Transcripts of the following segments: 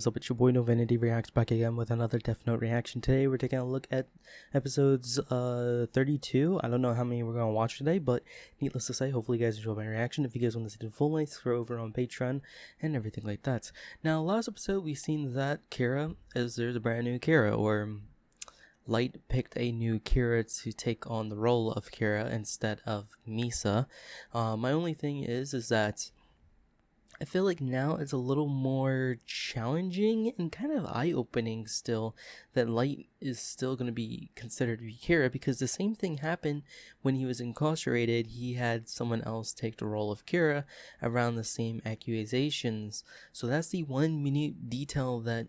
What's up, it's your boy Novanity Reacts back again with another Death Note reaction. Today we're taking a look at episodes 32. I don't know how many we're going to watch today, but needless to say, hopefully you guys enjoy my reaction. If you guys want to see the full length, we're over on Patreon and everything like that. Now, last episode we've seen that Kira, as there's a brand new Kira, or Light picked a new Kira to take on the role of Kira instead of Misa. My only thing is that I feel like now it's a little more challenging and kind of eye-opening still that Light is still going to be considered to be Kira, because the same thing happened when he was incarcerated. He had someone else take the role of Kira around the same accusations. So that's the one minute detail that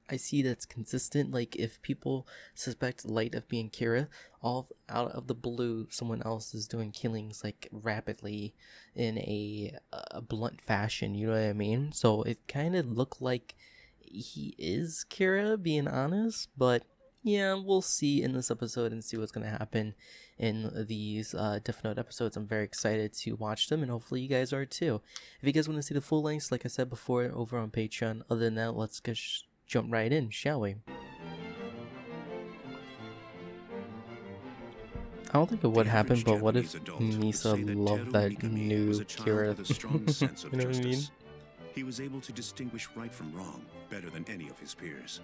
I see that's consistent. Like, if people suspect Light of being Kira, all out of the blue, someone else is doing killings like rapidly in a blunt fashion. You know what I mean? So it kind of looked like he is Kira, being honest. But yeah, we'll see in this episode and see what's gonna happen in these Death Note episodes. I'm very excited to watch them, and hopefully you guys are too. If you guys want to see the full lengths, like I said before, over on Patreon. Other than that, let's get jump right in, shall we? I don't think it would happen, but what if Misa loved that new Kira? You know what I mean? He was able to distinguish right from wrong better than any of his peers.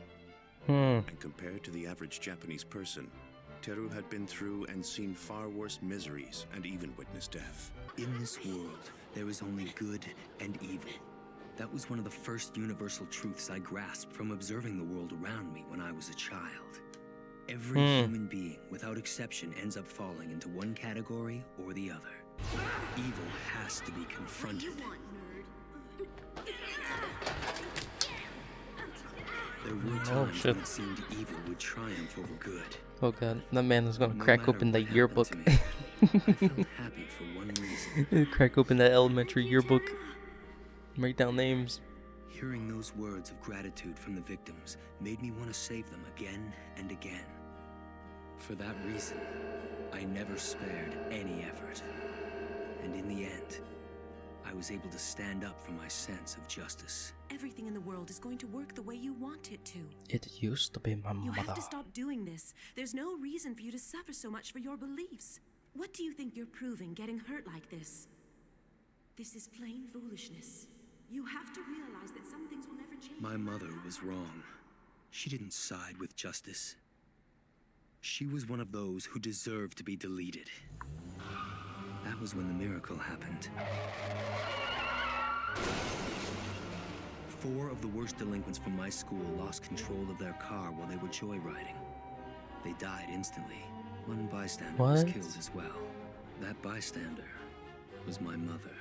And And compared to the average Japanese person, Teru had been through and seen far worse miseries and even witnessed death. In this world, there is only good and evil. That was one of the first universal truths I grasped from observing the world around me when I was a child. Every human being, without exception, ends up falling into one category or the other. Evil has to be confronted. There were times when it seemed evil would triumph over good. oh god, that man is gonna No crack matter open the what yearbook. happened to me, I felt happy for one reason. Crack open that elementary yearbook. Write down names. Hearing those words of gratitude from the victims made me want to save them again and again. For that reason, I never spared any effort. And in the end, I was able to stand up for my sense of justice. Everything in the world is going to work the way you want it to. It used to be my You have mother. to stop doing this. There's no reason for you to suffer so much for your beliefs. What do you think you're proving getting hurt like this? This is plain foolishness. You have to realize that some things will never change. My mother was wrong. She didn't side with justice. She was one of those who deserved to be deleted. That was when the miracle happened. 4 of the worst delinquents from my school lost control of their car while they were joyriding. They died instantly. One bystander was What? killed as well. That bystander was my mother.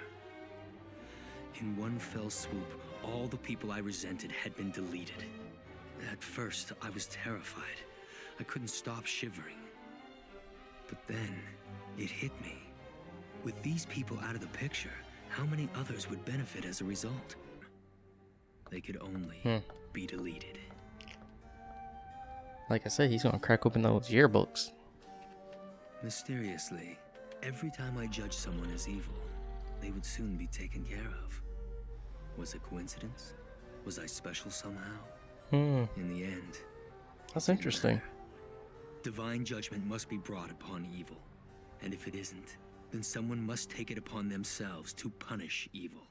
In one fell swoop, all the people I resented had been deleted. At first, I was terrified. I couldn't stop shivering. But then, it hit me. With these people out of the picture, how many others would benefit as a result? They could only be deleted. Like I said, he's gonna crack open those yearbooks. Mysteriously, every time I judged someone as evil, they would soon be taken care of. Was it coincidence? Was I special somehow? In the end, That's interesting. divine judgment must be brought upon evil. And if it isn't, then someone must take it upon themselves to punish evil.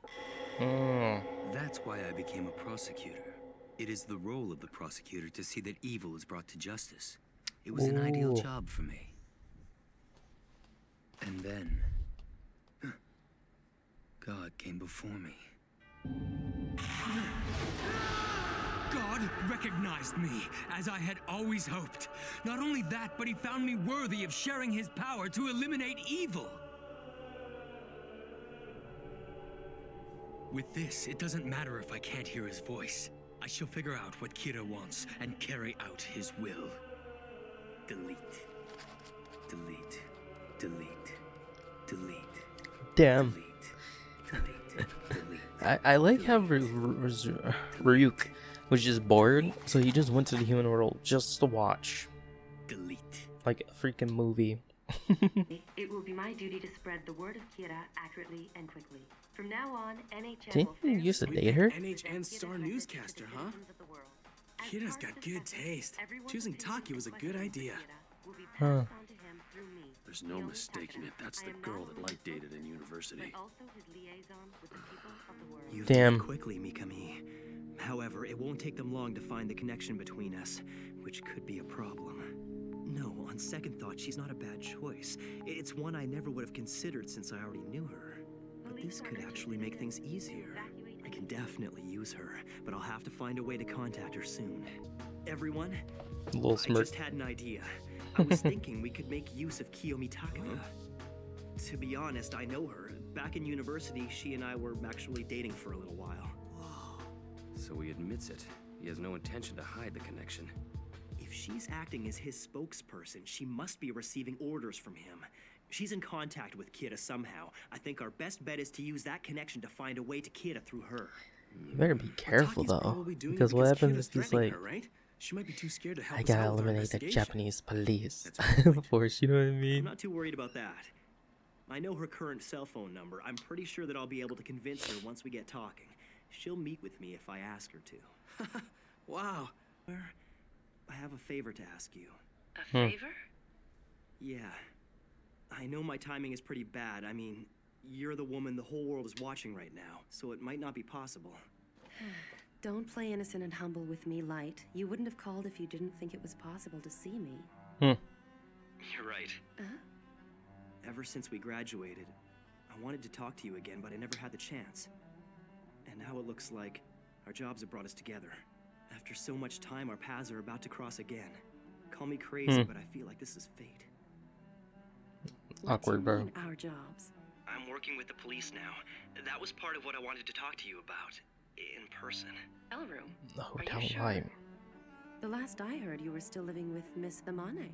That's why I became a prosecutor. It is the role of the prosecutor to see that evil is brought to justice. It was an ideal Ooh. job for me. And then, God came before me. God recognized me, as I had always hoped. Not only that, but he found me worthy of sharing his power to eliminate evil. With this, it doesn't matter if I can't hear his voice. I shall figure out what Kira wants and carry out his will. Delete. Delete. Delete. Delete. Damn. Delete. Delete. Delete. I like how Ryuk was just bored, so he just went to the human world just to watch, Delete. like a freaking movie. It will be my duty to spread the word of Kira accurately and quickly. From now on, NHN Didn't will you fairly used to present date her? NHN star Kira's newscaster, message to the huh? citizens of the world. As Kira's part got of good the session, taste. everyone's Choosing opinions Taki was a and good questions idea. for Kira will be Huh. passed on to him through me. There's no Naomi mistaking it. Takada. That's I the am girl not that only Light his dated in spokesperson, university. but also his liaison with the people of the world. You've Damn. done it quickly, Mikami. However, it won't take them long to find the connection between us, which could be a problem. No, on second thought, she's not a bad choice. It's one I never would have considered since I already knew her. But this could actually make things easier. I can definitely use her, but I'll have to find a way to contact her soon. Everyone, A little I smirk. just had an idea. I was thinking we could make use of Kiyomi Takada. To be honest, I know her. Back in university, she and I were actually dating for a little while. So he admits it. He has no intention to hide the connection. If she's acting as his spokesperson, she must be receiving orders from him. She's in contact with Kira somehow. I think our best bet is to use that connection to find a way to Kira through her. You better be careful Taki's though, probably doing it because what happens Kira's if he's threatening like, her, right? She might be too scared to help I us gotta out with our eliminate the investigation. Japanese police That's a good point. force, you know what I I'm mean? not too worried about that. I know her current cell phone number. I'm pretty sure that I'll be able to convince her once we get talking. She'll meet with me if I ask her to. Wow. I have a favor to ask you. A favor? Yeah. I know my timing is pretty bad. I mean, you're the woman the whole world is watching right now, so it might not be possible. Don't play innocent and humble with me, Light. You wouldn't have called if you didn't think it was possible to see me. You're right. Uh-huh. Ever since we graduated, I wanted to talk to you again, but I never had the chance. And now it looks like our jobs have brought us together. After so much time, our paths are about to cross again. Call me crazy, but I feel like this is fate. What Awkward, do you bro. mean, our jobs? I'm working with the police now. That was part of what I wanted to talk to you about. In person. Elroom. The Are you hotel sure? line. The last I heard, you were still living with Miss Amane.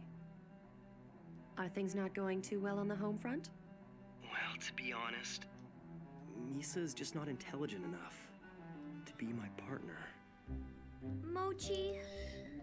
Are things not going too well on the home front? Well, to be honest, Misa's just not intelligent enough to be my partner. Mochi,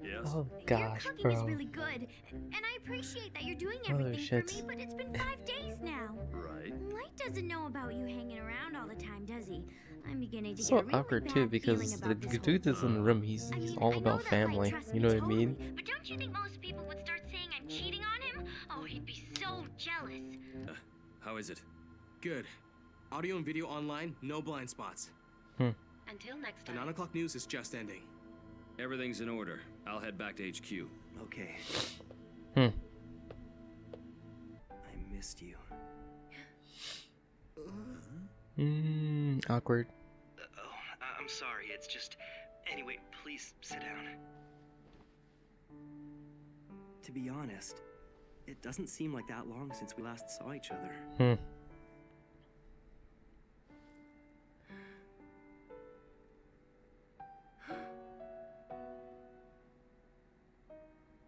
Yes? Oh your gosh, cooking is bro. really good, and I appreciate that you're doing Oh, everything shit. for me, but it's been 5 days now. Right. Light doesn't know about you hanging around all the time, does he? I'm beginning to So get a really awkward bad too, feeling because the about this dude whole that's in the room, he's I mean, all I know about that Light family. trusts You me know what I mean? totally, but don't you think most people would start saying I'm cheating on him? Oh, he'd be so jealous. How is it? Good. Audio and video online, no blind spots. Until next The time. 9 o'clock news is just ending. Everything's in order. I'll head back to HQ. Okay. Hmm. I missed you. Awkward. I'm sorry. It's just... Anyway, please sit down. To be honest, it doesn't seem like that long since we last saw each other.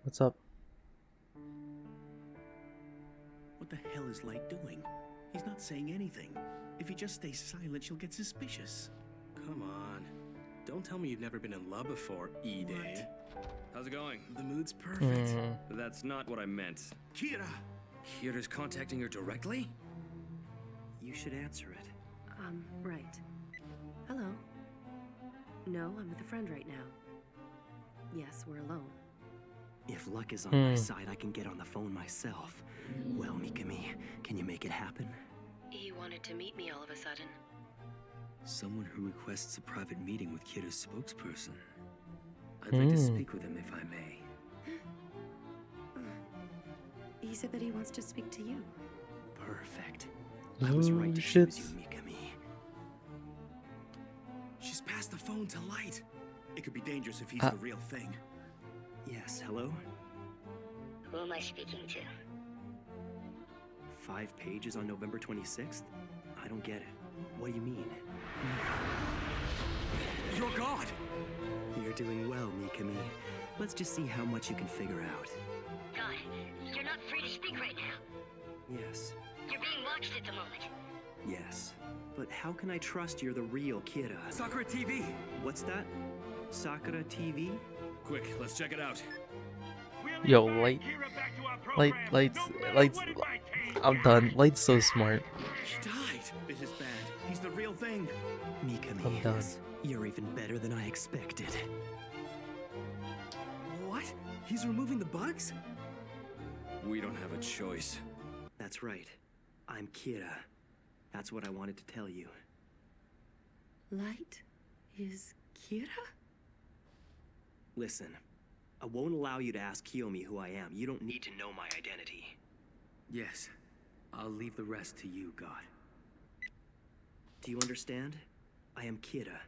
What's up? What the hell is Light doing? He's not saying anything. If he just stays silent, she'll get suspicious. Come on. Don't tell me you've never been in love before, E-Day. How's it going? The mood's perfect. That's not what I meant. Kira! Kira's contacting her directly? You should answer it. Right. Hello. No, I'm with a friend right now. Yes, we're alone. If luck is on my side, I can get on the phone myself. Well, Mikami, can you make it happen? He wanted to meet me all of a sudden. Someone who requests a private meeting with Kira's spokesperson. I'd like to speak with him if I may. He said that he wants to speak to you. Perfect. I was right to shit. choose you, Mikami. She's passed the phone to Light. It could be dangerous if he's the real thing. Yes, hello? Who am I speaking to? 5 pages on November 26th? I don't get it. What do you mean? You're God! You're doing well, Mikami. Let's just see how much you can figure out. God, you're not free to speak right now. Yes. You're being watched at the moment. Yes. But how can I trust you're the real Kira? Sakura TV! What's that? Sakura TV? Quick, let's check it out. We're Yo, lights. I'm done. Light's so smart. She died. This is bad. He's the real thing. I'm done. You're even better than I expected. What? He's removing the bugs? We don't have a choice. That's right. I'm Kira. That's what I wanted to tell you. Light is Kira? Listen, I won't allow you to ask Kiyomi who I am. You don't need to know my identity. Yes. I'll leave the rest to you, God. Do you understand? I am Kira.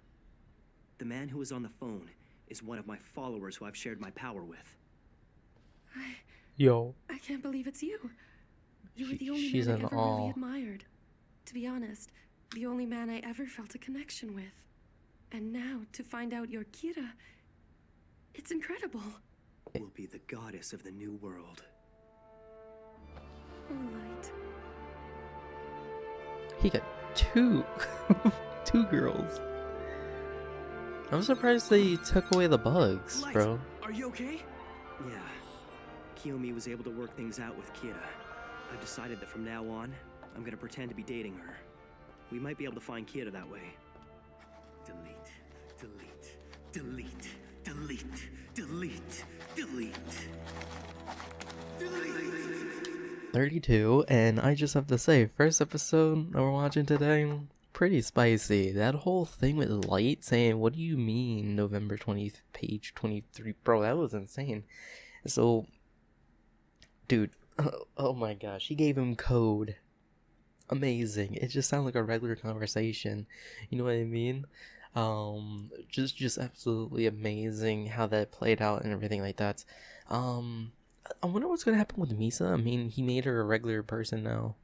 The man who was on the phone is one of my followers who I've shared my power with. Yo. I can't believe it's you. You were the only She's man I in ever awe. really admired. To be honest, the only man I ever felt a connection with. And now, to find out you're Kira, it's incredible. Will be the goddess of the new world. Oh, Light. He got two girls. I'm surprised they took away the bugs, Light, bro. are you okay? Yeah. Kiyomi was able to work things out with Kira. I've decided that from now on, I'm gonna pretend to be dating her. We might be able to find Kira that way. Delete. Delete. Delete. Delete. Delete. Delete. Delete. 32, and I just have to say, first episode that we're watching today, pretty spicy. That whole thing with Light saying, "What do you mean, November 20th, page 23?" Bro, that was insane. So, dude, oh my gosh, he gave him code. Amazing. It just sounded like a regular conversation. You know what I mean? Just absolutely amazing how that played out and everything like that. I wonder what's gonna happen with Misa. I mean, he made her a regular person now,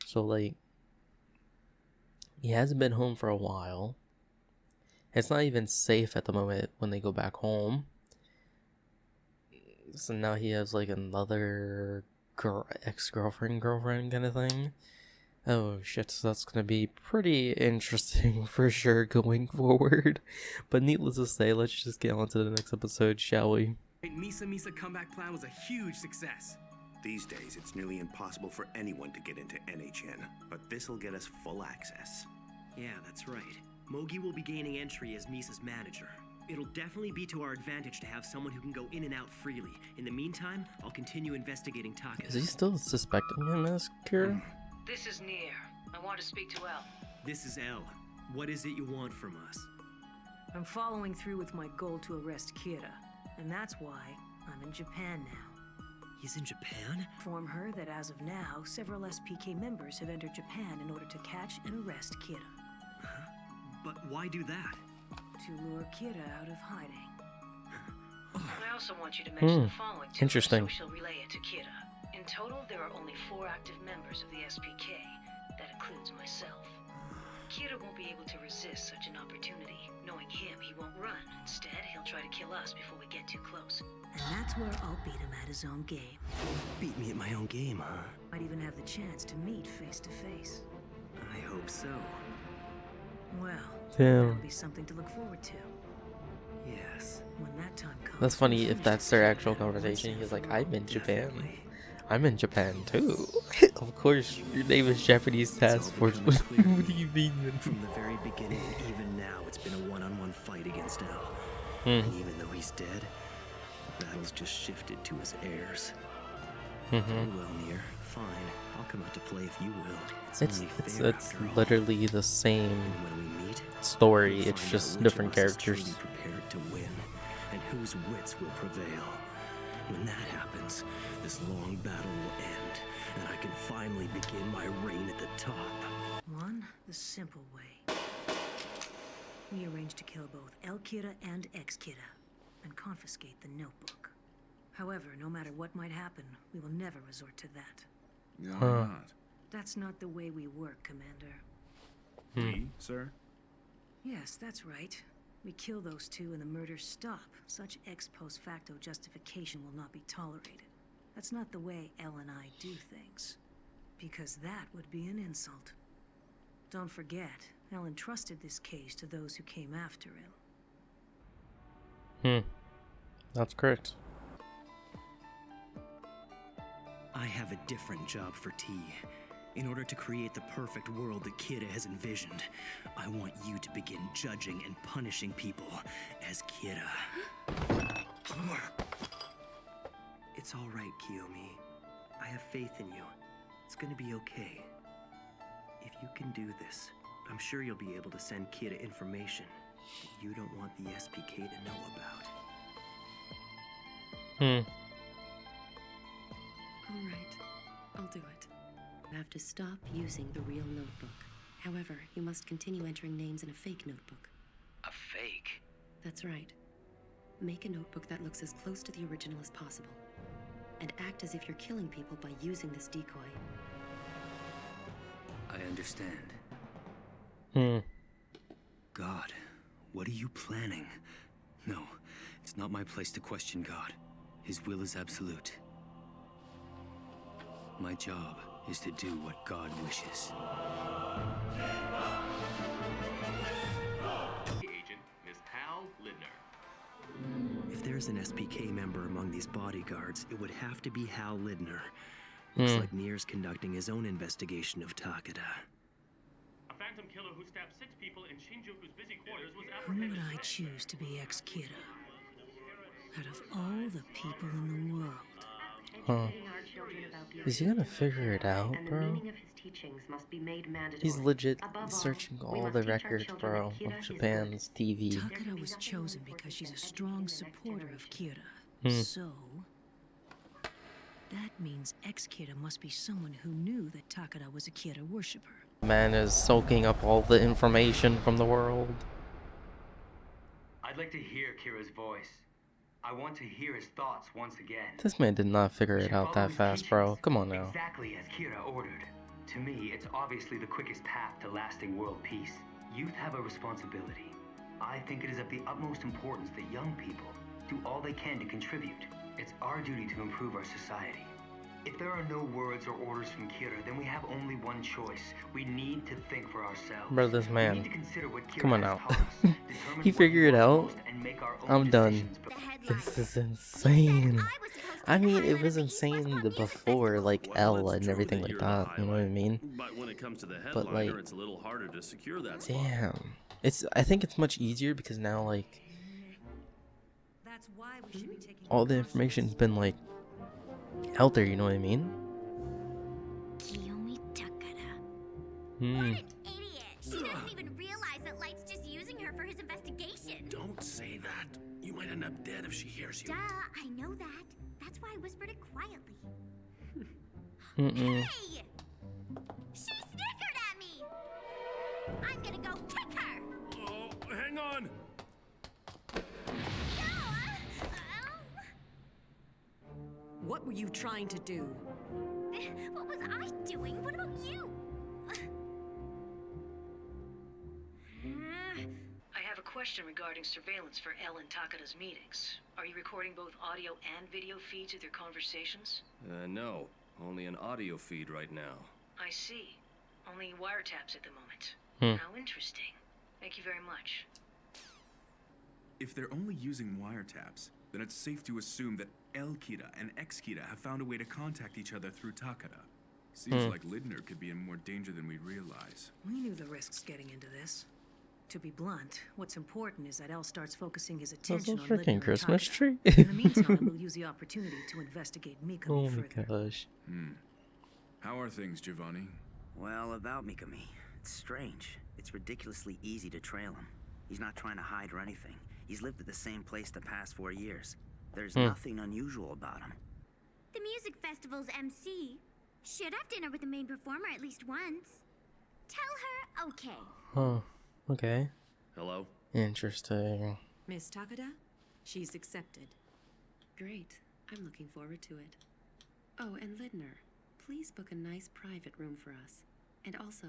so like, he hasn't been home for a while. It's not even safe at the moment when they go back home. So now he has like another ex-girlfriend kind of thing. Oh shit, so that's gonna be pretty interesting for sure going forward. But needless to say, let's just get on to the next episode, shall we? Misa comeback plan was a huge success. These days, it's nearly impossible for anyone to get into NHN, but this'll get us full access. Yeah, that's right. Mogi will be gaining entry as Misa's manager. It'll definitely be to our advantage to have someone who can go in and out freely. In the meantime, I'll continue investigating Taka. Is he still suspecting him as Kira? This is Nier. I want to speak to El. This is El. What is it you want from us? I'm following through with my goal to arrest Kira, and that's why I'm in Japan now. He's in Japan? Inform her that as of now, several SPK members have entered Japan in order to catch and arrest Kira. Huh? But why do that? To lure Kira out of hiding. I also want you to mention the following to Interesting. her so she'll relay it to Kira. In total, there are only 4 active members of the SPK. That includes myself. Kira won't be able to resist such an opportunity. Knowing him, he won't run. Instead, he'll try to kill us before we get too close. And that's where I'll beat him at his own game. Beat me at my own game, huh? Might even have the chance to meet face to face. I hope so. Well, Damn. that'll be something to look forward to. Yes. When that time comes. That's funny we'll if finish that's this their together actual once conversation. and He's for like, all. I'm in Japan. Definitely. I'm in Japan too. Of course, your name is Japanese Task all Force. becoming clear to What do me. you mean? From the very beginning, even now, it's been a one-on-one fight against El. Hmm. And even though he's dead, the battle's just shifted to his heirs. Mhm. Very well, Nier. Fine. I'll come out to play if you will. It's only fair after all. literally the same And when we meet, story. we'll It's find just out which different of us is characters. truly prepared to win, and whose wits will prevail. When that happens, this long battle will end, and I can finally begin my reign at the top. One, the simple way. We arranged to kill both El Kira and Ex Kira, and confiscate the notebook. However, no matter what might happen, we will never resort to that. Why Huh. not? That's not the way we work, Commander. Me, sir? Yes, that's right. We kill those two and the murders stop. Such ex post facto justification will not be tolerated. That's not the way El and I do things. Because that would be an insult. Don't forget, El entrusted this case to those who came after him. That's correct. have a different job for T. In order to create the perfect world that Kira has envisioned, I want you to begin judging and punishing people as Kira. It's all right, Kiyomi. I have faith in you. It's gonna be okay. If you can do this, I'm sure you'll be able to send Kira information that you don't want the SPK to know about. All right, I'll do it. You have to stop using the real notebook. However, you must continue entering names in a fake notebook. A fake? That's right. Make a notebook that looks as close to the original as possible. And act as if you're killing people by using this decoy. I understand. God, what are you planning? No, it's not my place to question God. His will is absolute. My job is to do what God wishes. Agent Miss Hal Lindner. If there's an SPK member among these bodyguards, it would have to be Hal Lindner. Looks like Nier's conducting his own investigation of Takeda. A phantom killer who stabbed 6 people in Shinjuku's busy quarters was Who apprehended. would I choose to be ex-Kira? Out of all the people in the world. Is he gonna figure it out, bro? He's legit searching all the records, bro, of Japan's TV. Takeda was chosen because she's a strong supporter of Kira. So, that means ex-Kira must be someone who knew that Takeda was a Kira worshipper. Man is soaking up all the information from the world. I'd like to hear Kira's voice. I want to hear his thoughts once again. This man did not figure it out that fast, bro. Come on now. Exactly as Kira ordered. To me, it's obviously the quickest path to lasting world peace. Youth have a responsibility. I think it is of the utmost importance that young people do all they can to contribute. It's our duty to improve our society. If there are no words or orders from Kira, then we have only one choice. We need to think for ourselves. Bro, this We man. need to consider what Kira Come on has now. taught us, determine He what figured it we want out. most, and make our own I'm done. decisions. This is insane. I mean, it was insane before, like, L and everything like that. You know what I mean? But when it comes to the But, like, headliner, it's a little harder to secure that spot. damn. I think it's much easier because now, like, That's why we should be taking all the information's been, like, out there, you know what I mean? Kiyomi Takeda. Hmm. What an idiot! She doesn't even realize that Light's just using her for his investigation. Don't say that. You might end up dead if she hears you. Duh, I know that. That's why I whispered it quietly. Mm-mm. Hey! She snickered at me! I'm gonna go kick her! Oh, hang on! What were you trying to do? What was I doing? What about you? I have a question regarding surveillance for Elle and Takeda's meetings. Are you recording both audio and video feeds of their conversations? No. Only an audio feed right now. I see. Only wiretaps at the moment. How interesting. Thank you very much. If they're only using wiretaps, then it's safe to assume that L-Kira and X-Kira have found a way to contact each other through Takeda. Seems like Lindner could be in more danger than we realize. We knew the risks getting into this. To be blunt, what's important is that L starts focusing his That's a attention on freaking Lindner and Christmas Takeda. tree. In the meantime, we'll use the opportunity to investigate Mikami Oh my further. gosh. How are things, Giovanni? Well, about Mikami, it's strange. It's ridiculously easy to trail him. He's not trying to hide or anything. He's lived at the same place the past 4 years. There's nothing unusual about him. The music festival's MC should have dinner with the main performer at least once. Tell her, okay. Oh, okay. Hello? Interesting. Miss Takeda? She's accepted. Great. I'm looking forward to it. Oh, and Lindner, please book a nice private room for us. And also,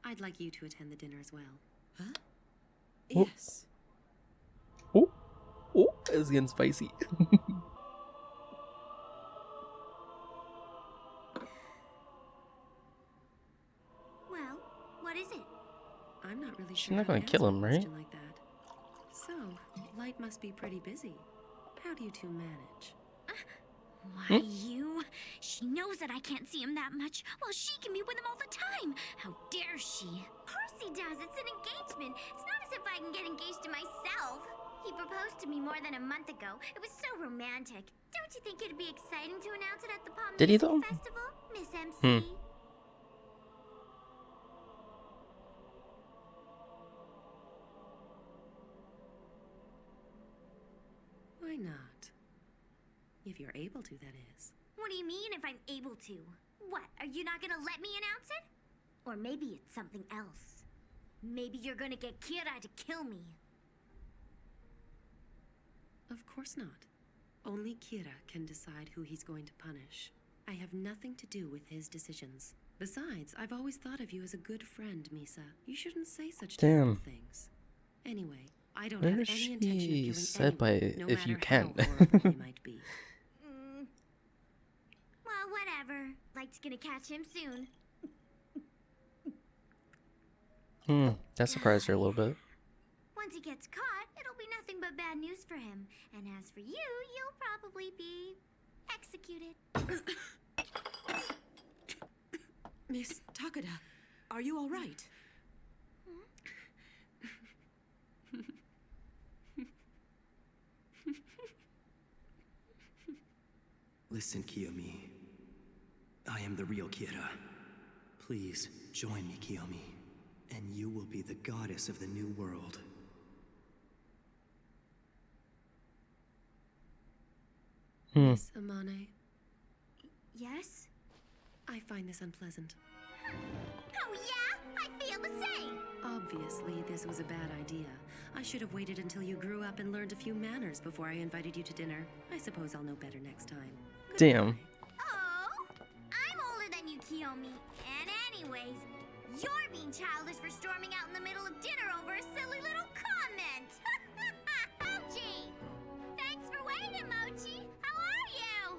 I'd like you to attend the dinner as well. Huh? Oh. Yes. Oh, it's getting spicy. Well, what is it? I'm not really She's sure not how gonna to kill answer him, a right? question like that. So, Light must be pretty busy. How do you two manage? Why, you? She knows that I can't see him that much, while she can be with him all the time. How dare she? Of course he does. It's an engagement. It's not as if I can get engaged to myself. He proposed to me more than a month ago. It was so romantic. Don't you think it'd be exciting to announce it at the Palm Did he Music though? Festival, Miss MC? Why not? If you're able to, that is. What do you mean if I'm able to? What, are you not gonna let me announce it? Or maybe it's something else. Maybe you're gonna get Kira to kill me. Of course not. Only Kira can decide who he's going to punish. I have nothing to do with his decisions. Besides, I've always thought of you as a good friend, Misa. You shouldn't say such terrible things. Anyway, I don't have any intention of killing said by anyone, no if you matter can. how horrible they might be. Well, whatever. Light's gonna catch him soon. That surprised her a little bit. Once he gets caught, it'll be nothing but bad news for him. And as for you, you'll probably be executed. Miss Takada, are you all right? Listen, Kiyomi. I am the real Kira. Please, join me, Kiyomi. And you will be the goddess of the new world. Miss Amane, Yes? I find this unpleasant. Oh yeah? I feel the same! Obviously, this was a bad idea. I should have waited until you grew up and learned a few manners before I invited you to dinner. I suppose I'll know better next time. Damn. Oh, I'm older than you, Kiyomi. And anyways, you're being childish for storming out in the middle of dinner over a silly little comment. Mochi! Thanks for waiting, Mochi. How are you?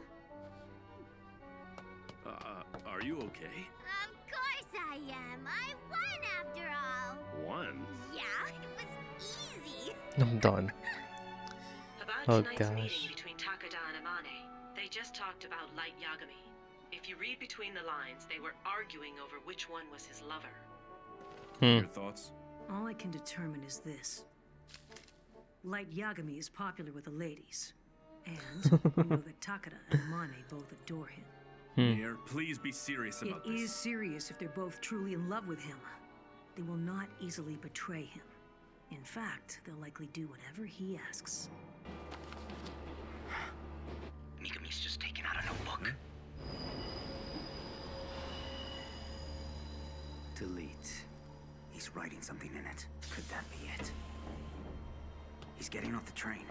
Are you okay? Of course I am. I won after all. Won? Yeah, it was easy. I'm done. About Oh tonight's gosh. meeting between Takada and Amane, they just talked about Light Yagami. If you read between the lines, they were arguing over which one was his lover. Your thoughts? All I can determine is this. Light Yagami is popular with the ladies. And we know that Takada and Mane both adore him. Mayor, please be serious about It this. is serious if they're both truly in love with him. They will not easily betray him. In fact, they'll likely do whatever he asks. Mikami's just taken out a notebook. Delete. He's writing something in it. Could that be it? He's getting off the train.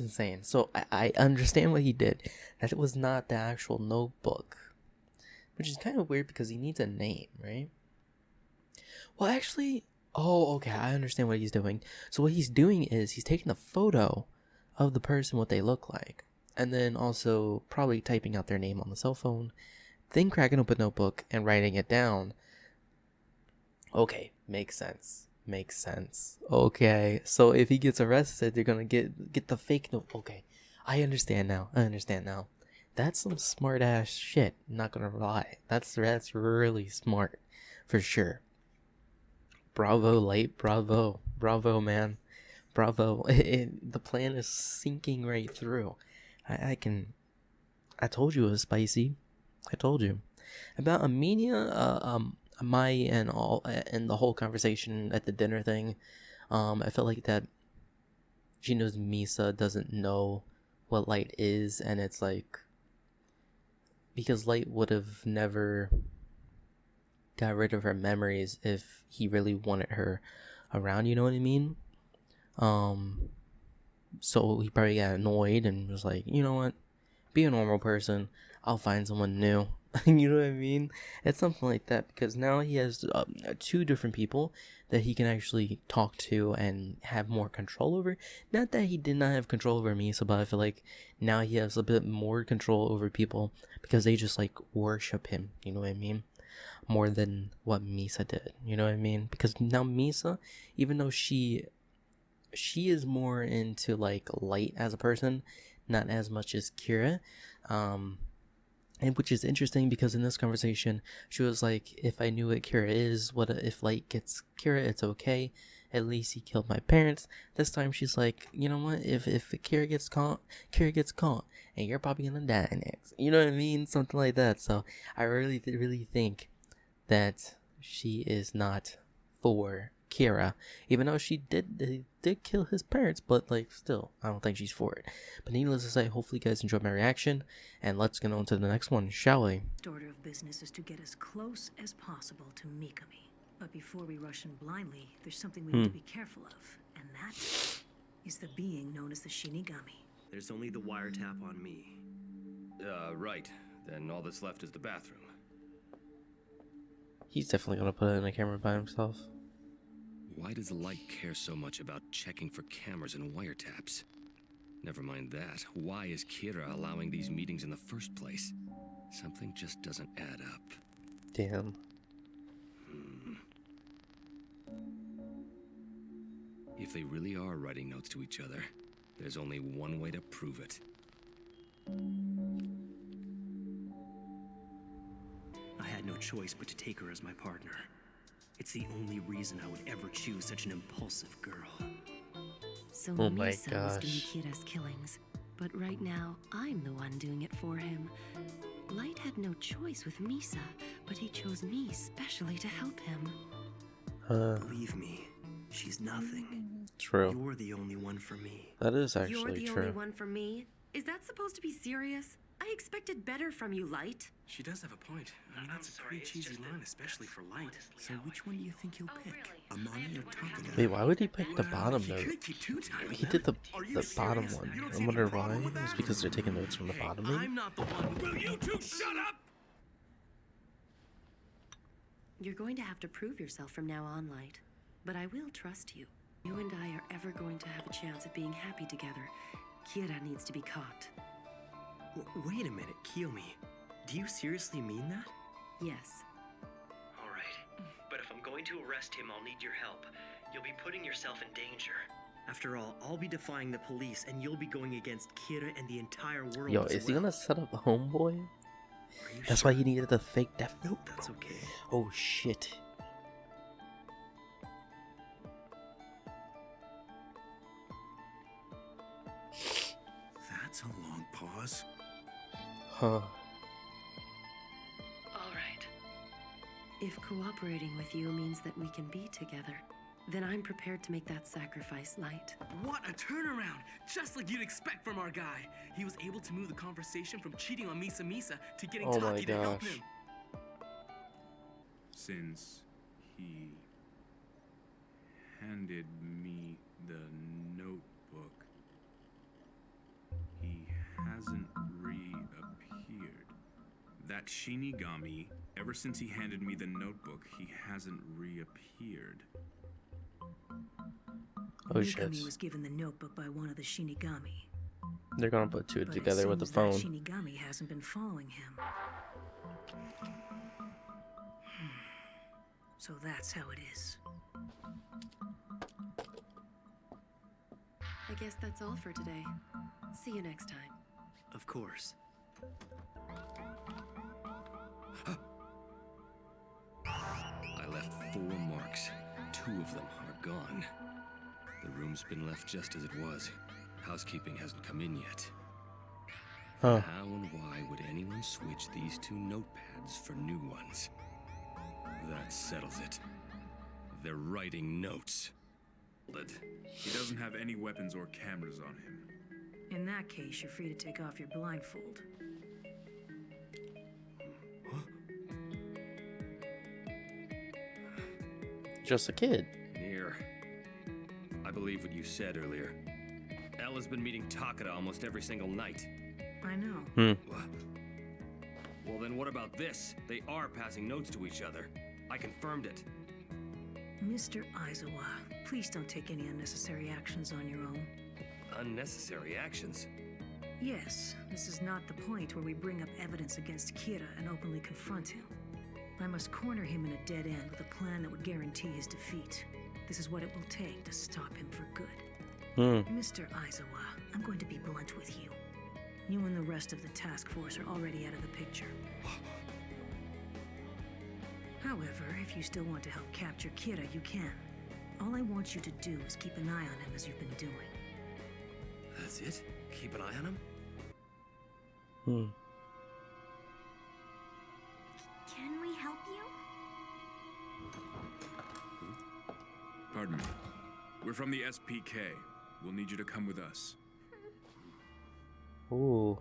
Insane. So I understand what he did. That it was not the actual notebook. Which is kind of weird because he needs a name, right? Well, actually, oh, okay, I understand what he's doing. So what he's doing is he's taking a photo of the person, what they look like, and then also probably typing out their name on the cell phone, then cracking open a notebook and writing it down. Okay, makes sense. Makes sense. Okay, so if he gets arrested, they're gonna get the fake note. Okay, I understand now. That's some smart ass shit. Not gonna lie. That's really smart, for sure. Bravo, Light. Bravo, man. Bravo. The plan is sinking right through. I told you it was spicy. I told you about Amenia. Mai and the whole conversation at the dinner thing. I felt like that she knows Misa doesn't know what Light is, and it's like because Light would have never got rid of her memories if he really wanted her around, you know what I mean? So he probably got annoyed and was like, you know what, be a normal person, I'll find someone new. You know what I mean? It's something like that, because now he has two different people that he can actually talk to and have more control over. Not that he did not have control over Misa, but I feel like now he has a bit more control over people because they just like worship him. You know what I mean? more than what Misa did. You know what I mean? Because now Misa, even though she is more into like light as a person, not as much as Kira. And which is interesting because in this conversation, she was like, if I knew what Kira is, what if light gets Kira, it's okay. At least he killed my parents. This time she's like, you know what? If Kira gets caught, and you're probably gonna die next. You know what I mean? Something like that. So I really think that she is not for Kira, even though she did kill his parents, but like still, I don't think she's for it. But needless to say, hopefully you guys enjoyed my reaction, and let's get on to the next one, shall we? Order of business is to get as close as possible to Mikami. But before we rush in blindly, there's something we need to be careful of, and that is the being known as the Shinigami. There's only the wiretap on me. Right. Then all that's left is the bathroom. He's definitely gonna put it in a camera by himself. Why does Light care so much about checking for cameras and wiretaps? Never mind that. Why is Kira allowing these meetings in the first place? Something just doesn't add up. Damn. If they really are writing notes to each other, there's only one way to prove it. I had no choice but to take her as my partner. It's the only reason I would ever choose such an impulsive girl. So Oh my Misa was doing gosh. Kira's killings, but right now I'm the one doing it for him. Light had no choice with Misa, but he chose me specially to help him. Believe me, she's nothing. True. You're the only one for me. That is You're actually the true. only one for me? Is that supposed to be serious? I expected better from you, Light. She does have a point. I mean, that's a pretty cheesy line, especially for Light. So which one do you think he'll pick? Amani or Takada? Wait, why would he pick the bottom He note? could keep two timing He did the that. bottom one. I wonder why. It's because they're taking notes from the bottom. Maybe? I'm not the one. Will you two shut up? You're going to have to prove yourself from now on, Light. But I will trust you. You and I are ever going to have a chance at being happy together. Kira needs to be caught. Wait a minute, Kiyomi. Do you seriously mean that? Yes. All right. But if I'm going to arrest him, I'll need your help. You'll be putting yourself in danger. After all, I'll be defying the police, and you'll be going against Kira and the entire world. Yo, as is he well. gonna set up a homeboy? That's sure? why he needed the fake death note? That's okay. Oh shit. That's a long pause. Huh. All right. If cooperating with you means that we can be together, then I'm prepared to make that sacrifice, Light. What a turnaround! Just like you'd expect from our guy. He was able to move the conversation from cheating on Misa to getting Oh my Taki to help gosh. him. Since he handed me the notebook, he hasn't reappeared. That Shinigami, ever since he handed me the notebook, he hasn't reappeared. Oh shit. Mikami was given the notebook by one of the Shinigami. They're gonna put two But together it with the seems that phone. Shinigami hasn't been following him. So that's how it is. I guess that's all for today. See you next time. Of course. I left 4 marks. 2 of them are gone. The room's been left just as it was. Housekeeping hasn't come in yet. Huh. How and why would anyone switch these 2 notepads for new ones? That settles it. They're writing notes. He doesn't have any weapons or cameras on him. In that case, you're free to take off your blindfold. Just a kid. Here. I believe what you said earlier. Ella's been meeting Takada almost every single night. I know. Well, then what about this? They are passing notes to each other. I confirmed it. Mr. Aizawa, please don't take any unnecessary actions on your own. Unnecessary actions? Yes, this is not the point where we bring up evidence against Kira and openly confront him. I must corner him in a dead end with a plan that would guarantee his defeat. This is what it will take to stop him for good. Mr. Aizawa, I'm going to be blunt with you. You and the rest of the task force are already out of the picture. However, if you still want to help capture Kira, you can. All I want you to do is keep an eye on him as you've been doing. That's it? Keep an eye on him? Can we help you? Pardon me. We're from the SPK. We'll need you to come with us. Ooh.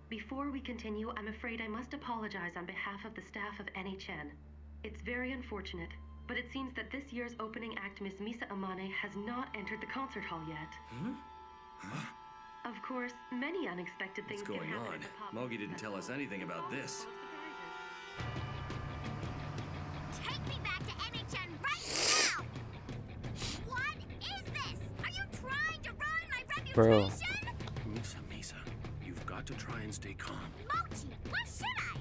Before we continue, I'm afraid I must apologize on behalf of the staff of NHN. It's very unfortunate, but it seems that this year's opening act, Miss Misa Amane, has not entered the concert hall yet. Of course, many unexpected things What's can going happen on? at the pop. Mogi didn't tell us anything about this. Take me back to NHN right now! What is this? Are you trying to ruin my reputation? Bro. Misa, you've got to try and stay calm. Mochi, what should I?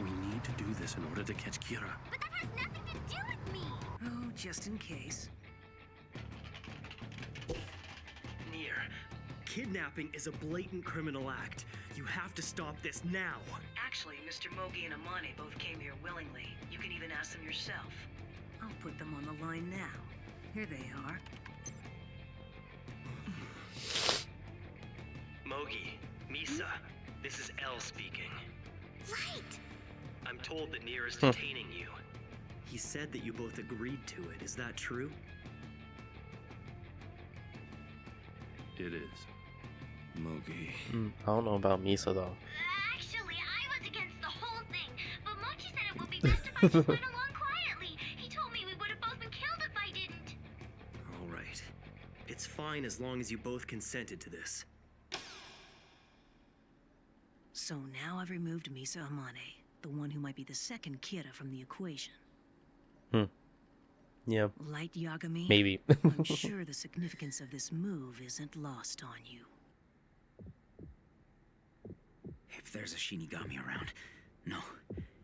We need to do this in order to catch Kira. But that has nothing to do with me. Oh, just in case. Nier, kidnapping is a blatant criminal act. You have to stop this now. Actually, Mr. Mogi and Amane both came here willingly. You can even ask them yourself. I'll put them on the line now. Here they are. Mogi, Misa, this is L speaking. Right! I'm told that Nier is detaining you. He said that you both agreed to it. Is that true? It is. Mogi. I don't know about Misa though. Actually, I was against the whole thing, but Mochi said it would be best if I just went along quietly. He told me we would have both been killed if I didn't. All right. It's fine as long as you both consented to this. So now I've removed Misa Amane, the one who might be the second Kira from the equation. Yeah. Light Yagami? Maybe. I'm sure the significance of this move isn't lost on you. If there's a Shinigami around. No.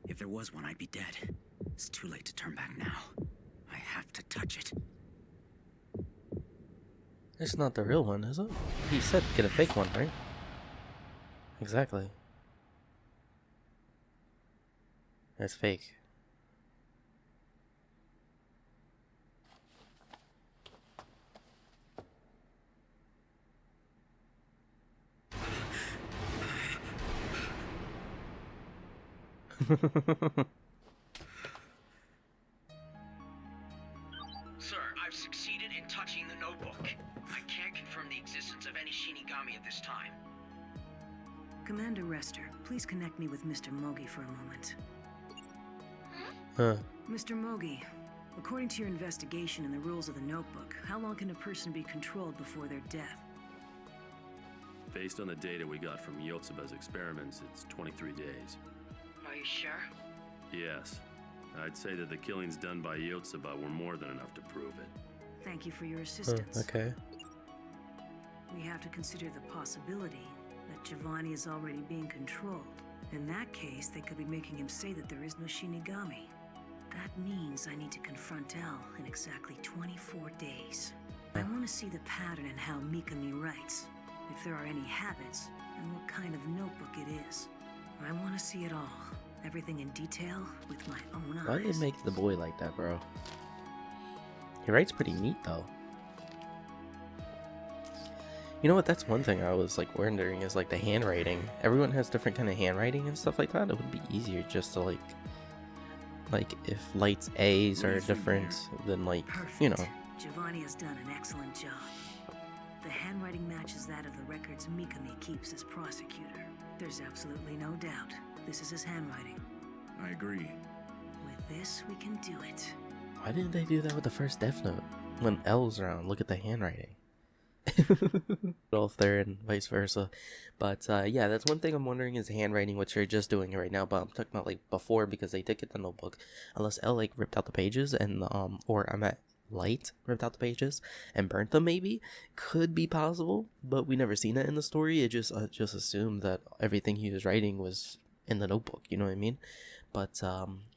If there was one, I'd be dead. It's too late to turn back now. I have to touch it. It's not the real one, is it? He said get a fake one, right? Exactly. That's fake. Sir, I've succeeded in touching the notebook. I can't confirm the existence of any Shinigami at this time. Commander Rester, please connect me with Mr. Mogi for a moment. Mr. Mogi, according to your investigation and the rules of the notebook, how long can a person be controlled before their death? Based on the data we got from Yotsuba's experiments, it's 23 days. Are you sure? Yes. I'd say that the killings done by Yotsuba were more than enough to prove it. Thank you for your assistance. Okay. We have to consider the possibility that Giovanni is already being controlled. In that case, they could be making him say that there is no Shinigami. That means I need to confront L in exactly 24 days. I want to see the pattern in how Mikami writes, if there are any habits, and what kind of notebook it is. I want to see it all, everything in detail, with my own eyes. Why did they make the boy like that, bro? He writes pretty neat, though. You know what? That's one thing I was like wondering is like the handwriting. Everyone has different kind of handwriting and stuff like that. It would be easier just to like if Light's A's are different than like, you know. Giovanni has done an excellent job. The handwriting matches that of the records Mikami keeps as prosecutor. There's absolutely no doubt. This is his handwriting. I agree. With this, we can do it. Why didn't they do that with the first Death Note? When L's around, look at the handwriting. Both there and vice versa. But yeah, that's one thing I'm wondering is handwriting, which you're just doing right now. But I'm talking about like before, because they did get the notebook. Unless L like ripped out the pages and or I'm at Light ripped out the pages and burnt them, maybe could be possible. But we never seen that in the story. It just assumed that everything he was writing was in the Notebook, you know what I mean? But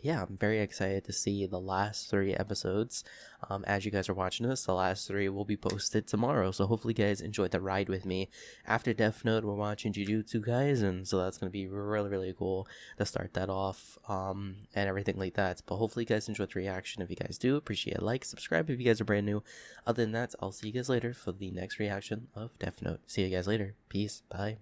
yeah, I'm very excited to see the last 3 episodes. As you guys are watching this, the last 3 will be posted tomorrow. So hopefully you guys enjoyed the ride with me. After Death Note, we're watching Jujutsu Kaisen, so that's going to be really, really cool to start that off and everything like that. But hopefully you guys enjoyed the reaction. If you guys do, appreciate a like, subscribe if you guys are brand new. Other than that, I'll see you guys later for the next reaction of Death Note. See you guys later. Peace. Bye.